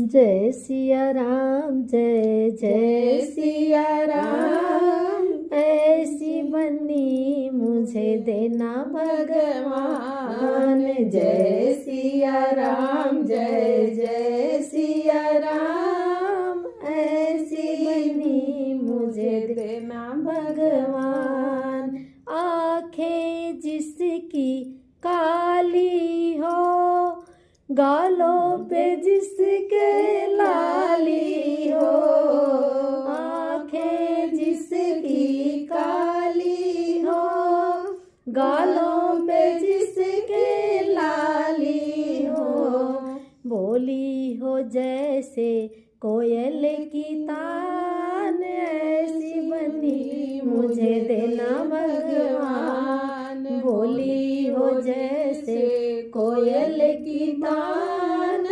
जय सिया राम, जय जय सिया राम। ऐसी बनी मुझे देना भगवान। जय सिया राम, जय जय सिया राम। ऐसी बनी मुझे देना भगवान। आंखें जिसकी काली हो, गालों पे जिसके लाली हो। आंखें जिसकी काली हो, गालों पे जिसके लाली हो। बोली हो जैसे कोयल की तान, ऐसी बनी मुझे देना भगवान। बोली हो जैसे कोयल की तान,